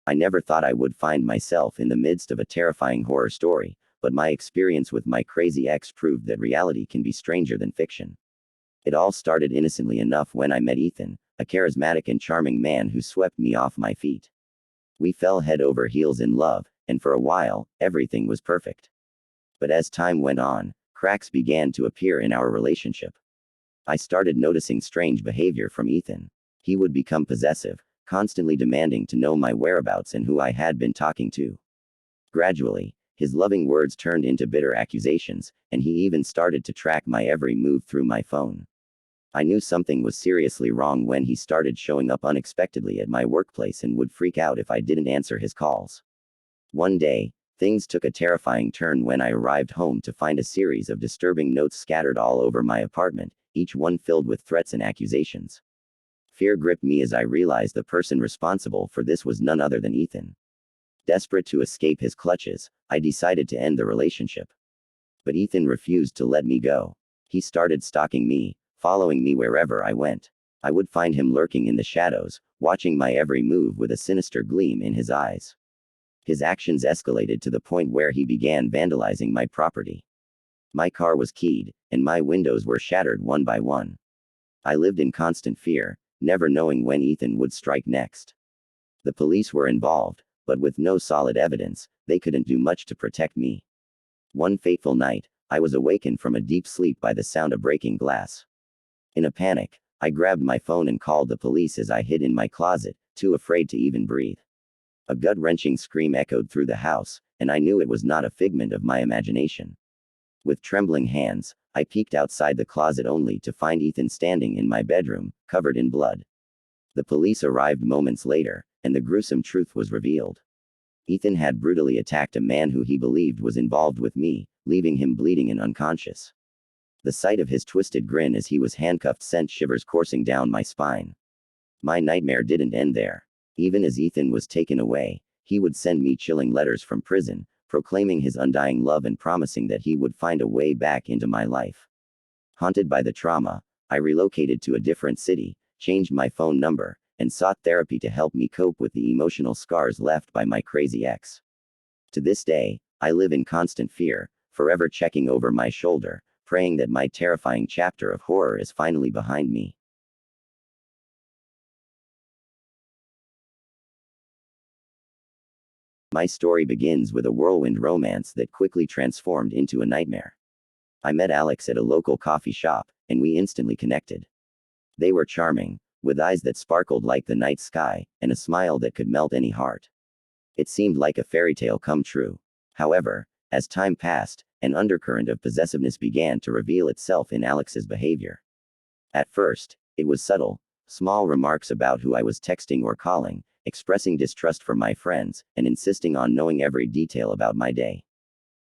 I never thought I would find myself in the midst of a terrifying horror story, but my experience with my crazy ex proved that reality can be stranger than fiction. It all started innocently enough when I met Ethan, a charismatic and charming man who swept me off my feet. We fell head over heels in love, and for a while, everything was perfect. But as time went on, cracks began to appear in our relationship. I started noticing strange behavior from Ethan. He would become possessive, constantly demanding to know my whereabouts and who I had been talking to. Gradually, his loving words turned into bitter accusations, and he even started to track my every move through my phone. I knew something was seriously wrong when he started showing up unexpectedly at my workplace and would freak out if I didn't answer his calls. One day, things took a terrifying turn when I arrived home to find a series of disturbing notes scattered all over my apartment, each one filled with threats and accusations. Fear gripped me as I realized the person responsible for this was none other than Ethan. Desperate to escape his clutches, I decided to end the relationship. But Ethan refused to let me go. He started stalking me, following me wherever I went. I would find him lurking in the shadows, watching my every move with a sinister gleam in his eyes. His actions escalated to the point where he began vandalizing my property. My car was keyed, and my windows were shattered one by one. I lived in constant fear, never knowing when Ethan would strike next. The police were involved, but with no solid evidence, they couldn't do much to protect me. One fateful night, I was awakened from a deep sleep by the sound of breaking glass. In a panic, I grabbed my phone and called the police as I hid in my closet, too afraid to even breathe. A gut-wrenching scream echoed through the house, and I knew it was not a figment of my imagination. With trembling hands, I peeked outside the closet only to find Ethan standing in my bedroom, covered in blood. The police arrived moments later, and the gruesome truth was revealed. Ethan had brutally attacked a man who he believed was involved with me, leaving him bleeding and unconscious. The sight of his twisted grin as he was handcuffed sent shivers coursing down my spine. My nightmare didn't end there. Even as Ethan was taken away, he would send me chilling letters from prison, proclaiming his undying love and promising that he would find a way back into my life. Haunted by the trauma, I relocated to a different city, changed my phone number, and sought therapy to help me cope with the emotional scars left by my crazy ex. To this day, I live in constant fear, forever checking over my shoulder, praying that my terrifying chapter of horror is finally behind me. My story begins with a whirlwind romance that quickly transformed into a nightmare. I met Alex at a local coffee shop, and we instantly connected. They were charming, with eyes that sparkled like the night sky, and a smile that could melt any heart. It seemed like a fairy tale come true. However, as time passed, an undercurrent of possessiveness began to reveal itself in Alex's behavior. At first, it was subtle, small remarks about who I was texting or calling, expressing distrust for my friends, and insisting on knowing every detail about my day.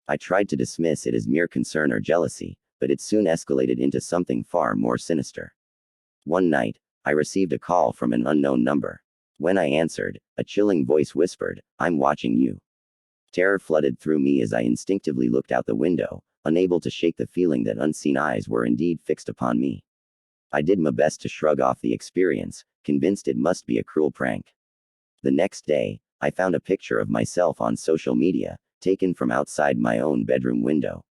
I tried to dismiss it as mere concern or jealousy, but it soon escalated into something far more sinister. One night, I received a call from an unknown number. When I answered, a chilling voice whispered, "I'm watching you." Terror flooded through me as I instinctively looked out the window, unable to shake the feeling that unseen eyes were indeed fixed upon me. I did my best to shrug off the experience, convinced it must be a cruel prank. The next day, I found a picture of myself on social media, taken from outside my own bedroom window.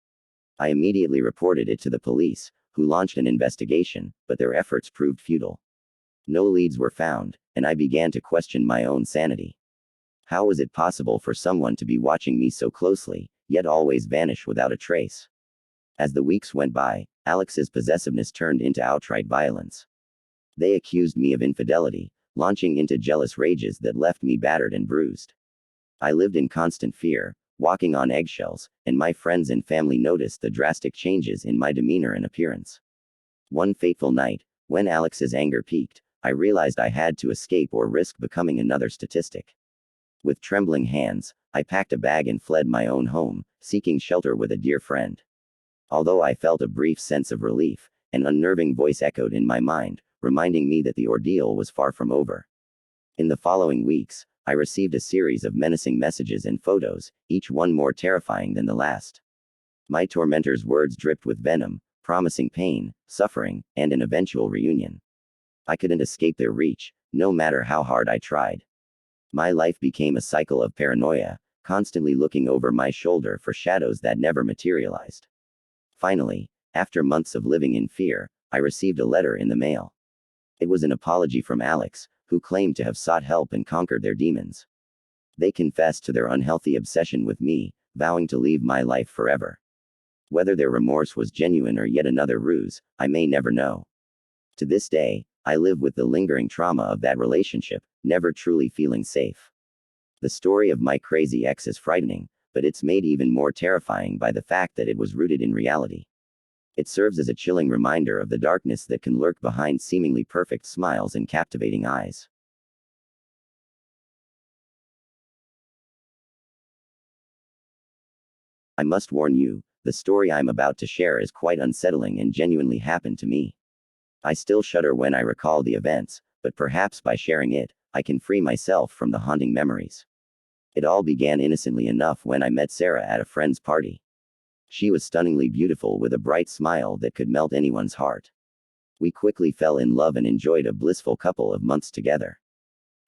I immediately reported it to the police, who launched an investigation, but their efforts proved futile. No leads were found, and I began to question my own sanity. How was it possible for someone to be watching me so closely, yet always vanish without a trace? As the weeks went by, Alex's possessiveness turned into outright violence. They accused me of infidelity, launching into jealous rages that left me battered and bruised. I lived in constant fear, walking on eggshells, and my friends and family noticed the drastic changes in my demeanor and appearance. One fateful night, when Alex's anger peaked, I realized I had to escape or risk becoming another statistic. With trembling hands, I packed a bag and fled my own home, seeking shelter with a dear friend. Although I felt a brief sense of relief, an unnerving voice echoed in my mind, reminding me that the ordeal was far from over. In the following weeks, I received a series of menacing messages and photos, each one more terrifying than the last. My tormentors' words dripped with venom, promising pain, suffering, and an eventual reunion. I couldn't escape their reach, no matter how hard I tried. My life became a cycle of paranoia, constantly looking over my shoulder for shadows that never materialized. Finally, after months of living in fear, I received a letter in the mail. It was an apology from Alex, who claimed to have sought help and conquered their demons. They confessed to their unhealthy obsession with me, vowing to leave my life forever. Whether their remorse was genuine or yet another ruse, I may never know. To this day, I live with the lingering trauma of that relationship, never truly feeling safe. The story of my crazy ex is frightening, but it's made even more terrifying by the fact that it was rooted in reality. It serves as a chilling reminder of the darkness that can lurk behind seemingly perfect smiles and captivating eyes. I must warn you, the story I'm about to share is quite unsettling and genuinely happened to me. I still shudder when I recall the events, but perhaps by sharing it, I can free myself from the haunting memories. It all began innocently enough when I met Sarah at a friend's party. She was stunningly beautiful with a bright smile that could melt anyone's heart. We quickly fell in love and enjoyed a blissful couple of months together.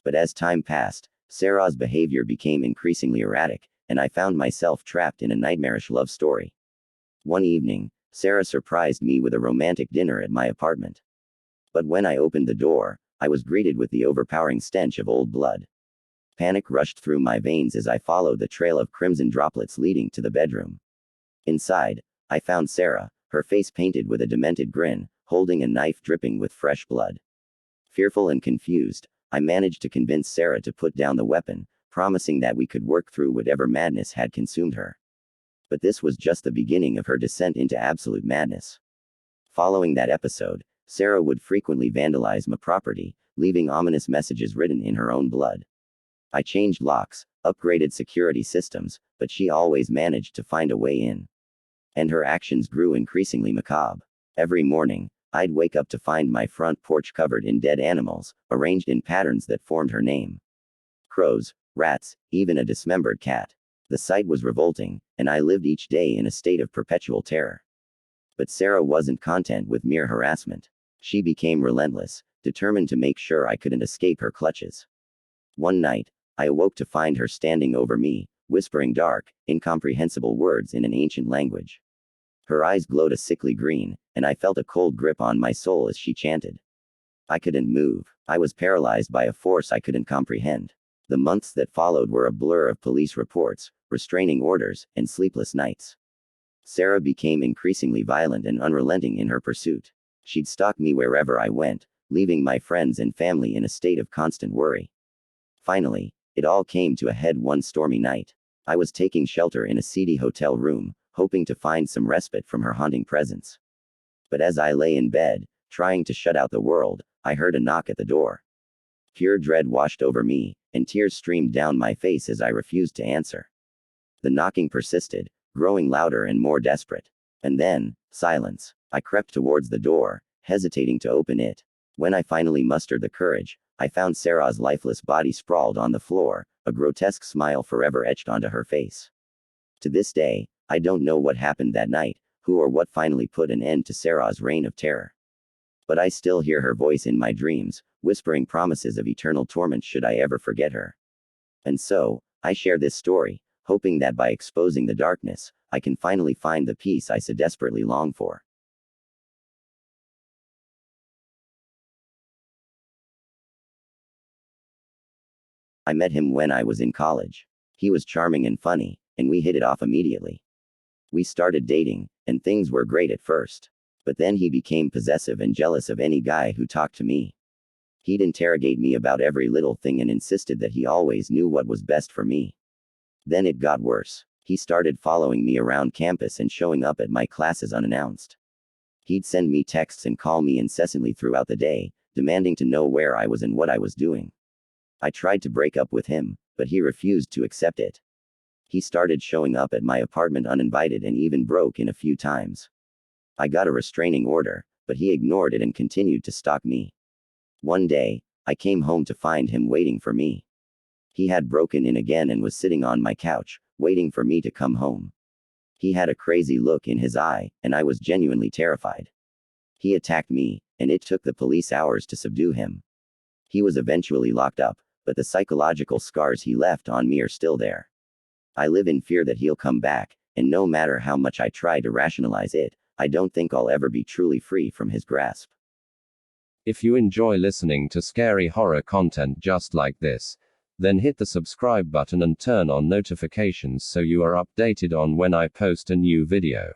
But as time passed, Sarah's behavior became increasingly erratic, and I found myself trapped in a nightmarish love story. One evening, Sarah surprised me with a romantic dinner at my apartment. But when I opened the door, I was greeted with the overpowering stench of old blood. Panic rushed through my veins as I followed the trail of crimson droplets leading to the bedroom. Inside, I found Sarah, her face painted with a demented grin, holding a knife dripping with fresh blood. Fearful and confused, I managed to convince Sarah to put down the weapon, promising that we could work through whatever madness had consumed her. But this was just the beginning of her descent into absolute madness. Following that episode, Sarah would frequently vandalize my property, leaving ominous messages written in her own blood. I changed locks, upgraded security systems, but she always managed to find a way in. And her actions grew increasingly macabre. Every morning, I'd wake up to find my front porch covered in dead animals, arranged in patterns that formed her name. Crows, rats, even a dismembered cat. The sight was revolting, and I lived each day in a state of perpetual terror. But Sarah wasn't content with mere harassment. She became relentless, determined to make sure I couldn't escape her clutches. One night, I awoke to find her standing over me, whispering dark, incomprehensible words in an ancient language. Her eyes glowed a sickly green, and I felt a cold grip on my soul as she chanted. I couldn't move. I was paralyzed by a force I couldn't comprehend. The months that followed were a blur of police reports, restraining orders, and sleepless nights. Sarah became increasingly violent and unrelenting in her pursuit. She'd stalk me wherever I went, leaving my friends and family in a state of constant worry. Finally, it all came to a head one stormy night. I was taking shelter in a seedy hotel room, hoping to find some respite from her haunting presence. But as I lay in bed, trying to shut out the world, I heard a knock at the door. Pure dread washed over me, and tears streamed down my face as I refused to answer. The knocking persisted, growing louder and more desperate. And then, silence. I crept towards the door, hesitating to open it. When I finally mustered the courage, I found Sarah's lifeless body sprawled on the floor, a grotesque smile forever etched onto her face. To this day, I don't know what happened that night, who or what finally put an end to Sarah's reign of terror. But I still hear her voice in my dreams, whispering promises of eternal torment should I ever forget her. And so, I share this story, hoping that by exposing the darkness, I can finally find the peace I so desperately long for. I met him when I was in college. He was charming and funny, and we hit it off immediately. We started dating, and things were great at first. But then he became possessive and jealous of any guy who talked to me. He'd interrogate me about every little thing and insisted that he always knew what was best for me. Then it got worse. He started following me around campus and showing up at my classes unannounced. He'd send me texts and call me incessantly throughout the day, demanding to know where I was and what I was doing. I tried to break up with him, but he refused to accept it. He started showing up at my apartment uninvited and even broke in a few times. I got a restraining order, but he ignored it and continued to stalk me. One day, I came home to find him waiting for me. He had broken in again and was sitting on my couch, waiting for me to come home. He had a crazy look in his eye, and I was genuinely terrified. He attacked me, and it took the police hours to subdue him. He was eventually locked up, but the psychological scars he left on me are still there. I live in fear that he'll come back, and no matter how much I try to rationalize it, I don't think I'll ever be truly free from his grasp. If you enjoy listening to scary horror content just like this, then hit the subscribe button and turn on notifications so you are updated on when I post a new video.